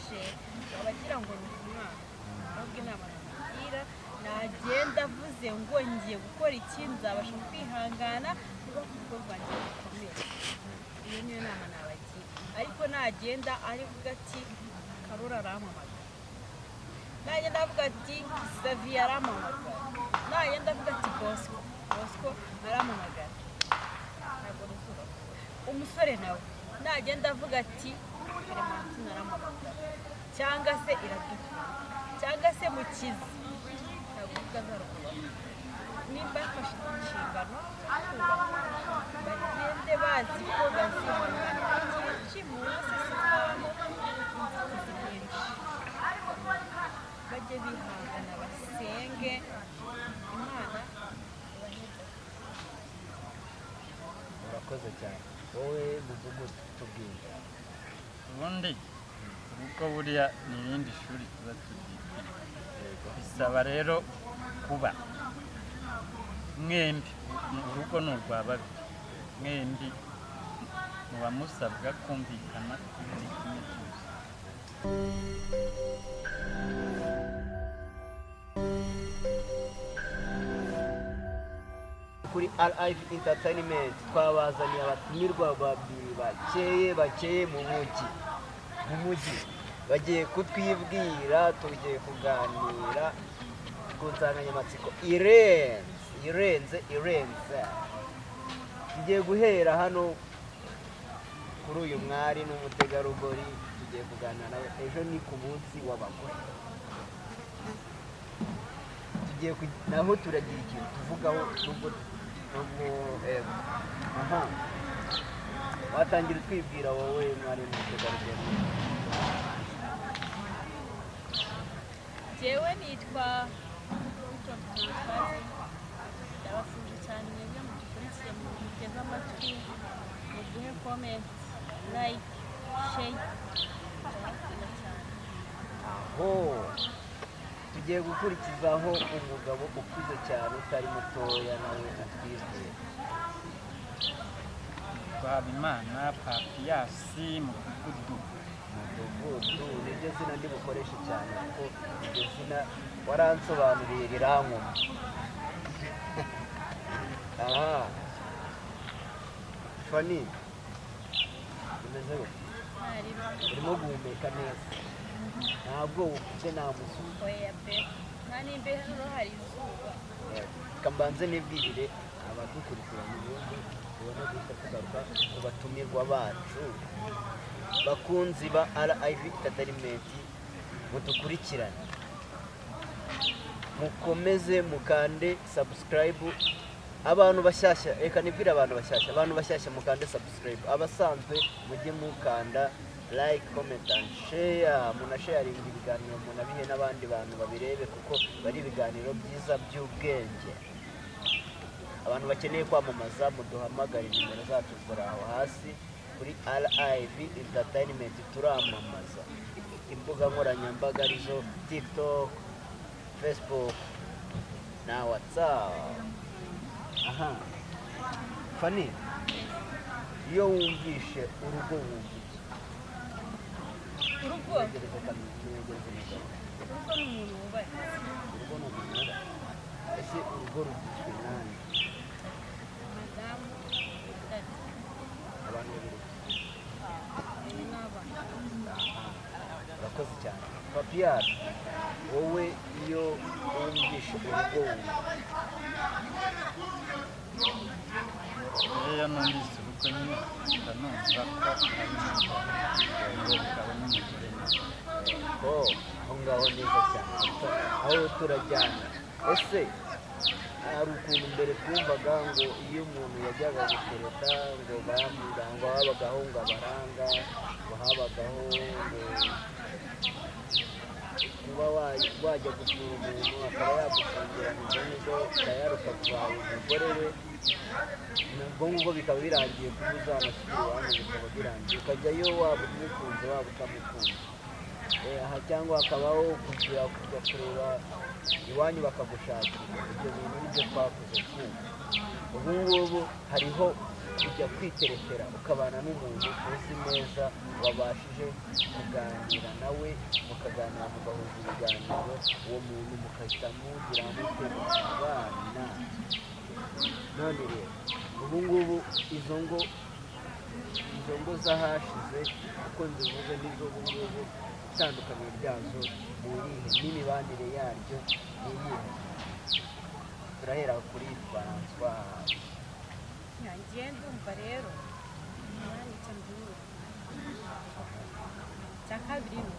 aje abagira ngo ni umwana ahubwo inama namugira nagenda avuze ngo ngiye gukora iki nzabasha kwihangana kuba ku rugo rwanjye rukomeye. Iyo niyo nama nabagira, ariko nagenda ari vuga ati Karora arampamagara, nagenda avuga ati Savi arampamagara, nagenda avuga ati Bosco arampamagara, ntabwo ruzuba. Umusore nawe nagenda avuga ati Clementine arampamagara cyangwa se Iradukunda cyangwa se Mukiza, ntabwo uvuga nzarukuba. Nimba yafashe inshingano bagende bazi ko bazihanganira cyinshi mu munsi zivamo inzitizi nyinshi, bajye bihangana basenge Imana ibaheze. Urakoze cyane. Wowe mudugudu tubwira. Ubundi urugo buriya ni irindi shuri tuba tugiye, bisaba rero kuba mwembi, urugo ni urwa babiri, mwembi muba musabwa kumvikana buri kimwe cyose. Kuri RIV Entertainment twabazaniye abatumirwa babiri bakeye mu mujyi bagiye kutwibwira, tugiye kuganira ku nsanganyamatsiko irenze. Tugiye guhera hano kuri uyu mwari n'umutegarugori, tugiye kuganira nawe. Ejo ni ku munsi w'abagore, naho turagira ikintu tuvugaho nubwo watangira utwibwira wowe mwari n'umutegarugori. Jewe nitwa icyomushaka, ndabafuje cyane mwebwe mudukurikiye muteze amatwi, muduhe comment, like, share, ndabakunda cyane. Aho tugiye gukurikizaho umugabo ukuze cyane utari mutoya, nawe atwizeye. Twabimana Papiyasi mudugudu. Niryo zina ndi bukoreshe cyane kuko iryo zina waransobanuriye rirankoma. Aha Fani, umeze gute? Urimo guhumeka neza, ntabwo ufite nta musuku. Oya pe, nta n'imbeho hano hari izuba. Kambanze nibwirire abadukurikiranye, ubundi ubona guhita tugaruka ku batumirwa bacu bakunzi ba RIV Entertainment. Mudukurikirane, mukomeze mukande subscribe. Abantu bashyashya, reka nibwire abantu bashyashya mukande subscribe. Abasanzwe mujye mukanda like, comment and share. Munasharinga ibiganiro, munabihe n'abandi bantu babirebe kuko bari ibiganiro byiza by'ubwenge. Abantu bakeneye kwamamaza muduhamagara, nimero zacu ziri aho hasi. Kuri RIV Entertainment turamamaza. Imbuga nkoranyambaga arizo TikTok, Facebook na WhatsApp. Aha Fani, iyo wumvishe urugo wumva iki? Urugo ni umuntu wubatse. Urugo ni umuntu wubatse. Ese urugo rugizwe nande? Madamu, Abantu babiri n'abana. urakoze cyane. Papiyasi, wowe iyo wumvishe urugo wumva? Iyo numvise urugo nyine ndanumva ko ari umugabo n'umugore. Aho ngaho neza cyane, aho turajyana. Ese hari ukuntu mbere twumvaga ngo iyo umuntu yajyaga gutereta ngo bamwira ngo habagaho ngo abaranga, ngo habagaho ngo kuba wajya gusura umuntu akaba yagufungira mu bwonko tayari ukaguha umugore we, ubwo ngubwo bikaba birangiye kuba uzanasubira iwanyu, bikaba birangiye ukajyayo waba umukunze waba utamukunze. Aha cyangwa hakabaho kujya kureba iwanyu bakagushakira. Ibyo bintu nibyo twakoze cyane. Ubu ngubu hariho kujya kwiterekera ukabana n'umuntu uzi neza wabashije kuganira nawe mukaganira mugahuza ibiganiro uwo muntu mugahita mugira mute abana. None rero ubu ngubu izo ngo zahashize uko nzivuze n'izo ubu ngubu itandukaniro ryazo ni irihe n'imibanire yaryo ni iyihe? Turahera kuri François. ngiye ndumva rero umwanya icyo mbyumva cya kabiri ni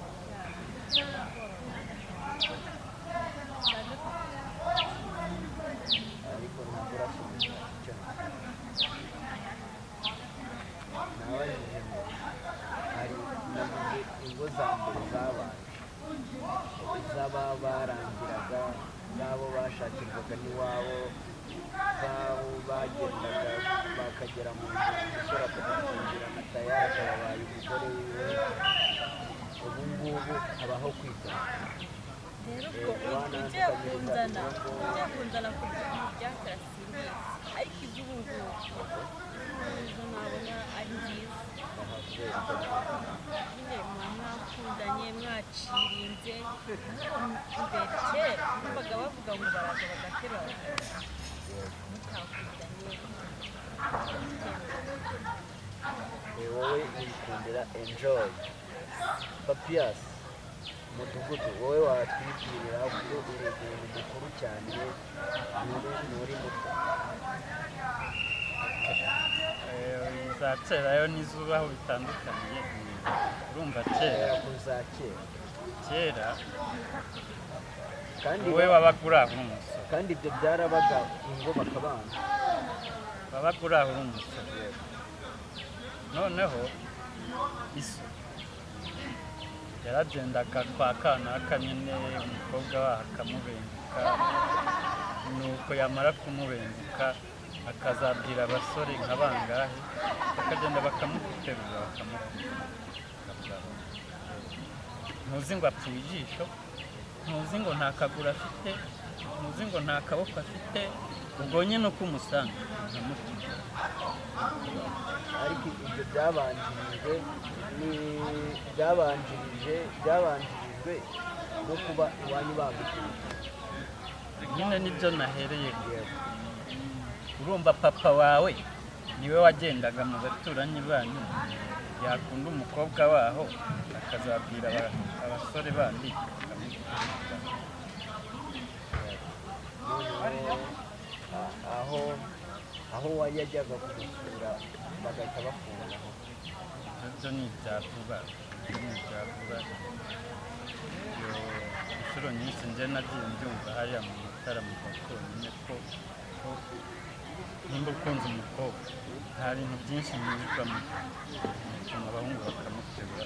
ariko ntabwo urasubiza icyo nabajije ngo hari navuze ingo za mbere zabaye z'aba barangiraga n'abo bashakirwaga n'iwabo z'abo bagendaga bakagera mu nzu umusore akamufungira na tayari akababaye umugore wiwe. ubu ngubu habaho kwiga rero ubwo ugiye kunzana ku bintu bya karasisi ariko iby'ubu ngubu izo nabona ari nziza nyine muba mwakundanye mwacirinze imbere kera babaga bavuga ngo baraza bagaterura mutakundanye wowe wikundira enjoy. Papiyasi umudugudu wowe watwibwirira kuko uri umuntu mukuru cyane nturi muto. za kera yo n'izubaho bitandukanye. Urumva kera za kera kandi wowe wabaga uri aho uri umusore, kandi ibyo byarabaga ingo bakabana wabaga uri aho uri umusore. Noneho iso yaragendaga kwa kanaka nyine umukobwa waho akamubenguka, nuko yamara kumubenguka akazabwira abasore nka bangahe bakagenda bakamuterura bakamukubita. Ntuzi ngo apfuye ijisho, ntuzi ngo nta kaguru afite, ntuzi ngo nta kaboko afite, ubwo nyine uko umusanga nkamutima. ariko ibyo byabanjirijwe no kuba iwanyu bagukunda. Nyine nibyo nahereye. Urumva papa wawe niwe wagendaga mu baturanyi banyu yakunda umukobwa waho akazabwira abasore bandi aho wajyaga kumusura bagahita bafunga. ibyo ni ibya vuba. inshuro nyinshi njye nagiye mbyumva hariya mu gitaramo konyine ko nimba ukunze umukobwa nta bintu byinshi mwizwamo, bituma abahungu bakamuterura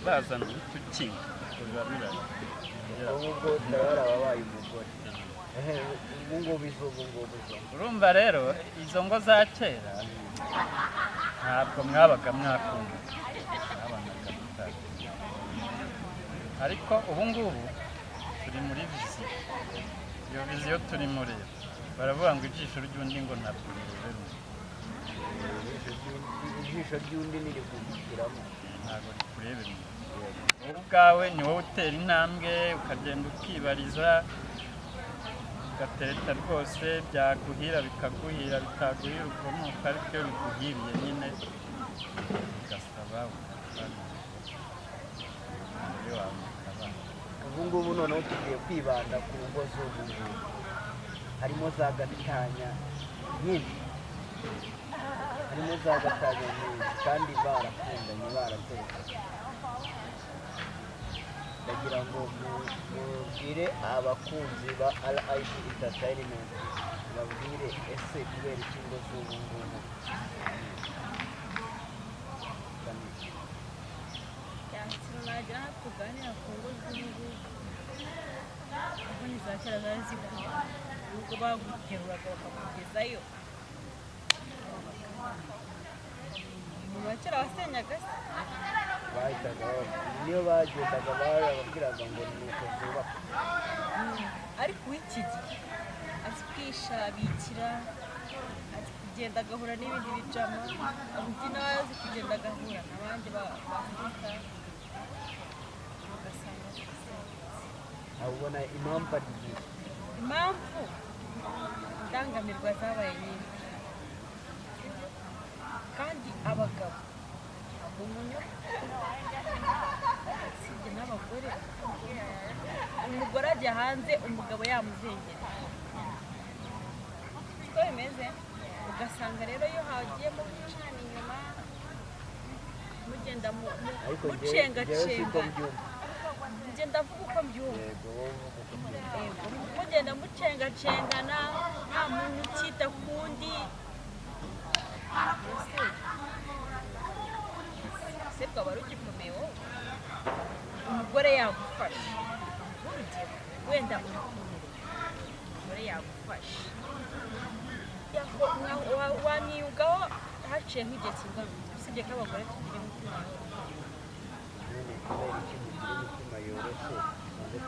bazana utukinga biba birangira. ubwo ndabara ababaye umugore. ubu ngubu izo urumva rero izo ngo za kera ntabwo mwabaga mwakunda, mwabanaga mutakunda. ariko ubu ngubu turi muri viziyo. iyo viziyo turimo rero baravuga ngo ijisho ry'undi ngo ntabwo rirebera undi. ijisho ry'undi ntirikugutiramo, ntabwo rikurebera undi. wowe ubwawe ni wowe utera intambwe ukagenda ukibariza ugatereta rwose, byaguhira bikaguhira, bitaguhira ukomoka, ariko iyo biguhiriye nyine ugasaba umugore wawe mukabana. ubu ngubu noneho tugiye kwibanda ku ngo z'ubu ngubu. harimo za gatanya nyinshi, kandi barakundanye baraterekanye. ndagira ngo mubwire abakunzi ba RIP Entertainment, babwire ese kubera iki ngo z'ubu ngubu nagira aho tuganira ku ngo z'ubu kuko ni za kera zari zikunda, nubwo baguteruraga bakakugezayo. umuntu wa kera wasenyaga se bahitaga niyo bagendaga barababwiraga ngo ni uko zubaka. ariko uw'iki gihe azi kwishabikira, azi kugenda agahura n'ibindi bijama undi nawe azi kugenda agahura n'abandi bafurika ugasanga ubona impamvu ari iyihe? impamvu indangamirwa zabaye nyinshi kandi abagabo umunyo sibye n'abagore umugore ajya hanze umugabo yamuzengera siko bimeze ugasanga rero iyo hagiye mu gucana inyuma mugenda mucengacenga njye ndavuga uko mbyumva mugenda mucengacengana nta muntu ukita kundi se bwaba rugikomeye wowe umugore yagufasha urugero wenda umugore yagufasha waniyugaho haciye nk'igihe kingana usibye ko abagore tugira umutima kubera iki mugira imitima yoroshye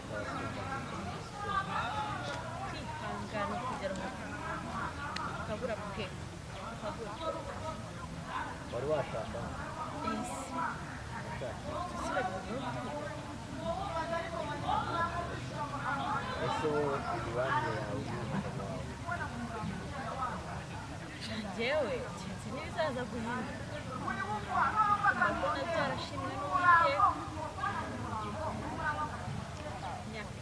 maze kwihangana kugera mu ukabura bwe wari washaka ese wowe imibanire yawe n'umugabo wawe njyewe keretse n'ibizaza guhinduka ndabona byarashimwe n'uwiteka imyaka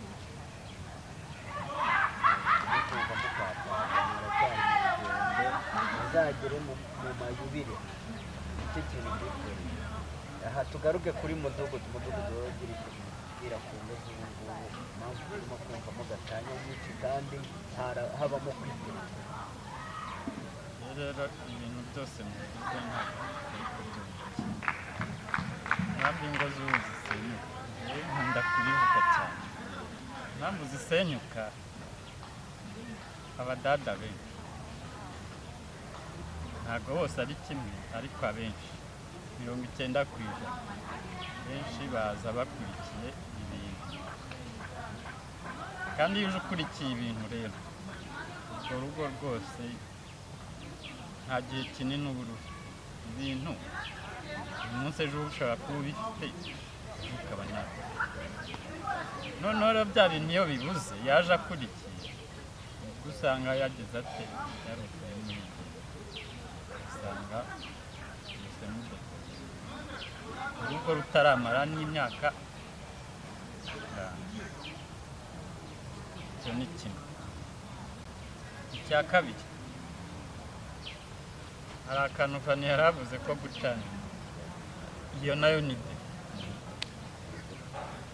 mukumva mukata muracyari mu rugendo muzagere mu mayubire nicyo kintu gikoreye aha tugaruke kuri mudugudu wogira icyo kubwira ku ngo z'ubu ngubu impamvu turimo kumvamo gatanya nyinshi kandi habamo kwiteza rero ibintu byose mubivuze ntabwo ingo z'ubu zisenyuka nkunda kubivuga cyane impamvu zisenyuka abadada benshi ntabwo bose ari kimwe ariko abenshi 90% benshi baza bakurikiye ibintu kandi iyo uje ukurikiye ibintu rero urwo rugo rwose nta gihe kinini ubururu ibintu uyu munsi ejo ushobora kuba ubifite ukaba ntabwo noneho rero bya bintu iyo bibuze yaje akurikiye usanga yageze ate yarukuye muri ibyo usanga yose mudodo urugo rutaramara n'imyaka icyo ni kimwe icya kabiri hari akantu Fani yaravuze ko gucana iyo nayo ni de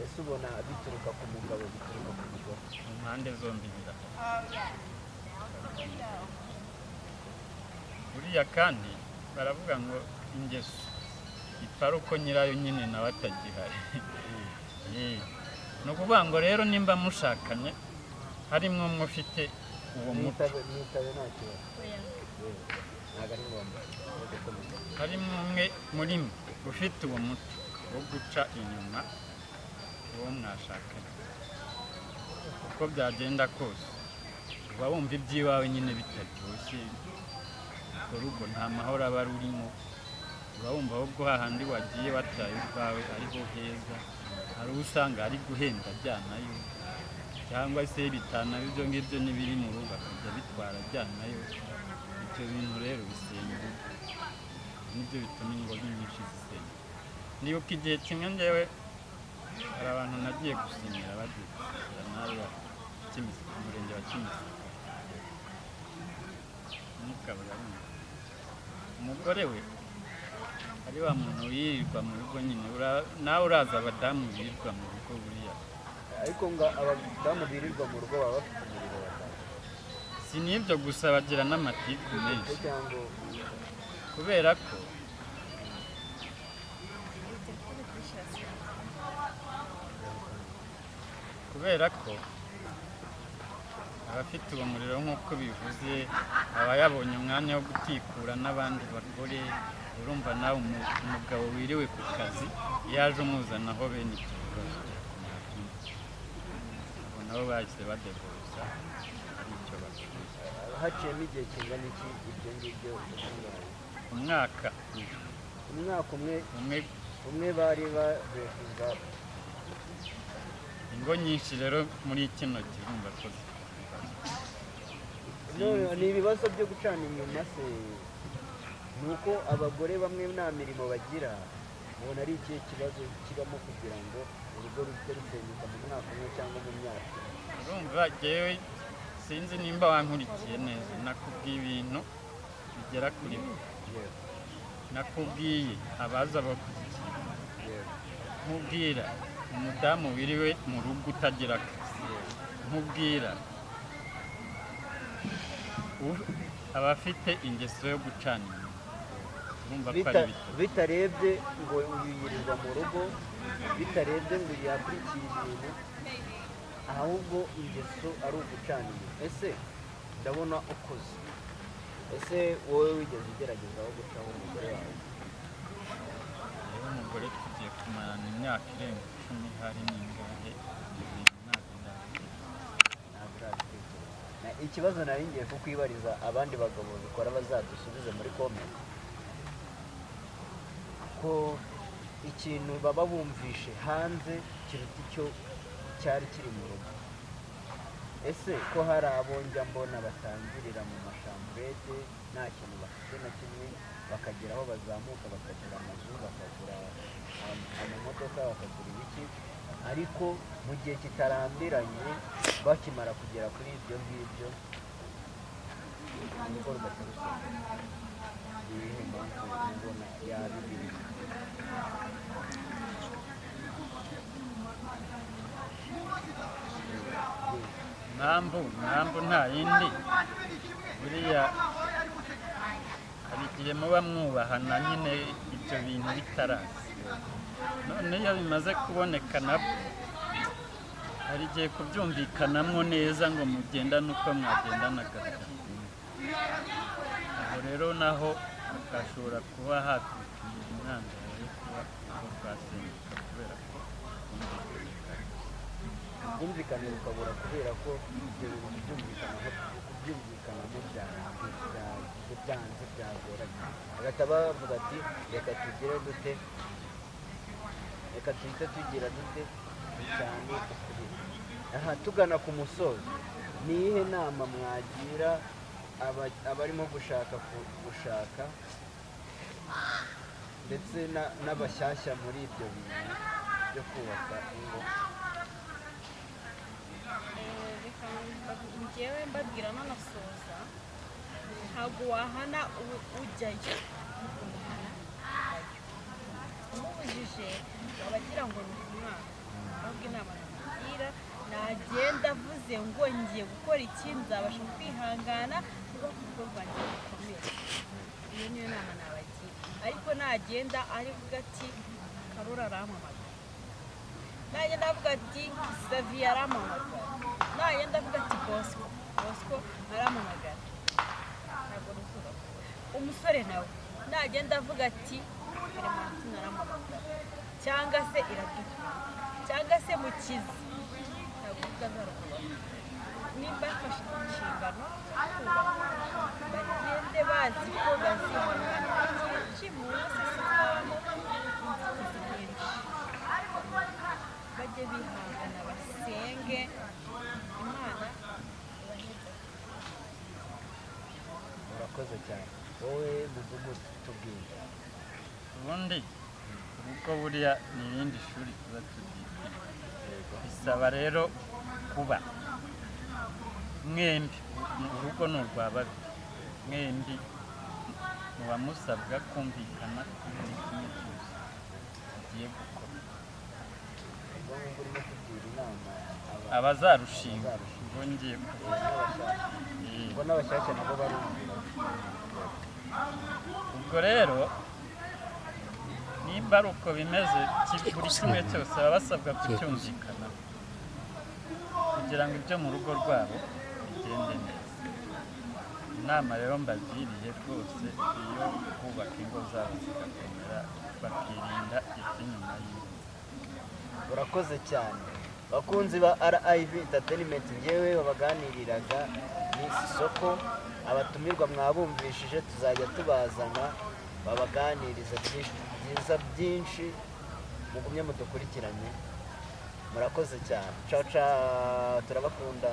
ese ubona bituruka ku mugabo bituruka ku mugore mu mpande zombi birahari buriya kandi baravuga ngo ingeso ipfa ari uko nyirayo nyine nawe atagihari ni ukuvuga ngo rero nimba mushakanye harimo umwe ufite uwo muco nitabe nta kibazo ntabwo ari ngombwa harimo umwe muri mwe ufite uwo muco wo guca inyuma uwo mwashakanye uko byagenda kose uba wumva iby'iwawe nyine bitaryoshye urwo rugo nta mahoro aba rurimo uba wumva ahubwo hahandi wagiye wataye urwawe ariho heza hari uwo usanga ari guhenda ajyanayo cyangwa se bitana ibyo ngibyo n'ibiri mu rugo akajya bitwara ajyanayo ibyo bintu rero bisenya urugo nibyo bituma ingo nyinshi zisenya nibuka igihe kimwe njyewe hari abantu nagiye gusinyira bagiye gushyira nawe umurenge wa Kimisagara umugabo yarumva umugore we ari wa muntu wirirwa mu rugo nyine nawe uraza abadamu birirwa mu rugo buriya ariko ngo abadamu birirwa mu rugo baba bafite umuriro batanga si n'ibyo gusa bagira n'amatiku menshi kubera ko abafite uwo muriro nk'uko bivuze aba yabonye umwanya wo gutikura n'abandi bagore urumva nawe umugabo wiriwe ku kazi yaje umuzanaho bene icyo kibazo abo nabo bahise badeboza ari icyo bakuye haciyemo igihe kingana iki ibyo ngibyo bibaye? umwaka umwe bari babehuza. ingo nyinshi rero muri kino gihe urumva ko ni ibibazo byo gucana inyuma se? Ni uko abagore bamwe nta mirimo bagira, ubona ari ikihe kibazo kibamo kugira ngo urugo ruhite rusenyuka mu mwaka umwe cyangwa mu myaka? urumva jyewe sinzi nimba wankurikiye neza, nakubwiye ibintu bigera kuri byo. Nakubwiye abaza bakurikira, nkubwira umudamu wiriwe mu rugo utagira akazi, nkubwira abafite ingeso yo gucana inyuma. Urumva ko ari bito bitarebye ngo yirirwa mu rugo, bitarebye ngo yakurikiye ibintu, ahubwo ingeso ari ugucana inyuma. Ese ndabona ukoze, ese wowe wigeze ugerageza aho gucaho umugore wawe? rero umugore tugiye kumarana imyaka irenga 10, hari n'ingahe ibintu ikibazo nari ngiye kukwibariza, abandi bagabo bikora bazadusubize muri comment ko ikintu baba bumvishe hanze kiruta icyo cyari kiri mu rugo. Ese ko hari abo njya mbona batangirira mu mashamburete nta kintu bafite na kimwe, bakagera aho bazamuka bakagura amazu, bakagura amamodoka, bakagura ibiki, ariko mu gihe kitarambiranye bakimara kugera kuri ibyo ngibyo urugo rugahita rusenyuka. Iyihe mpamvu ubona yabibiri? impamvu nta yindi, buriya hari igihe muba mwubahana nyine ibyo bintu bitaraza, none iyo bimaze kuboneka nabwo hari igihe kubyumvikanamo neza ngo mugendane uko mwagendanaga. aho rero naho hashobora kuba hatwikira intandaro yo kuba urugo rwasenyuka kubera ko ubwumvikane bukabura kubera ko ibyo bintu kubyumvikanamo byanze byagoranye, bagahita bavuga ati reka tugire dute, reka tuhite tugira dute cyane ukuri. Aha tugana ku musozo, ni iyihe nama mwagira abarimo gushaka ndetse n'abashyashya muri ibyo bintu byo kubaka ingo? njyewe mbabwira nanasoza, ntabwo wahana ujyayo, umuhana ajyayo. umubujije abagira ngo ni umwana, ahubwo inama namugira, nagenda avuze ngo ngiye gukora iki, nzabasha kwihangana kuba ku rugo rwanjye rukomeye. iyo niyo nama nabagira. Ariko nagenda ari vuga ati Karora arampamagara, nagenda avuga ati Savi arampamagara, nagenda avuga ati Bosco arampamagara, ntabwo ruzuba. Umusore nawe nagenda avuga ati Clementine arampamagara, cyangwa se Iradukunda, cyangwa se Mukiza, ntabwo uzazarukuba. Nimba yafashe inshingano bagende bazi ko bazihanganira byinshi mu munsi sitamo inzitizi nyinshi, bajye bihangana basenge Imana ibaheze. Murakoze cyane. Wowe mudugudu tubwire. ubundi urugo buriya ni irindi shuri tuba tugiye, bisaba rero kuba mwembi, urugo ni urwa babiri, mwembi muba musabwa kumvikana buri kimwe cyose tugiye gukora. Ubwo ngubwo urimo kugira inama abazarushinga bongeye ubwo n'abashyashya nabo barumvira. ubwo rero nimba ari uko bimeze, buri kimwe cyose baba basabwa kucyumvikana kugira ngo ibyo mu rugo rwabo bigende neza. Inama rero mbagiriye rwose, iyo kubaka ingo zabo zigakomera bakirinda iby'inyuma y'ingo. Urakoze cyane bakunzi ba RIV Entertainment, njyewe babaganiriraga minsi isoko, abatumirwa mwabumvishije tuzajya tubazana babaganiriza byiza byinshi. mugumye mudukurikiranye, murakoze cyane. Ciao ciao, turabakunda.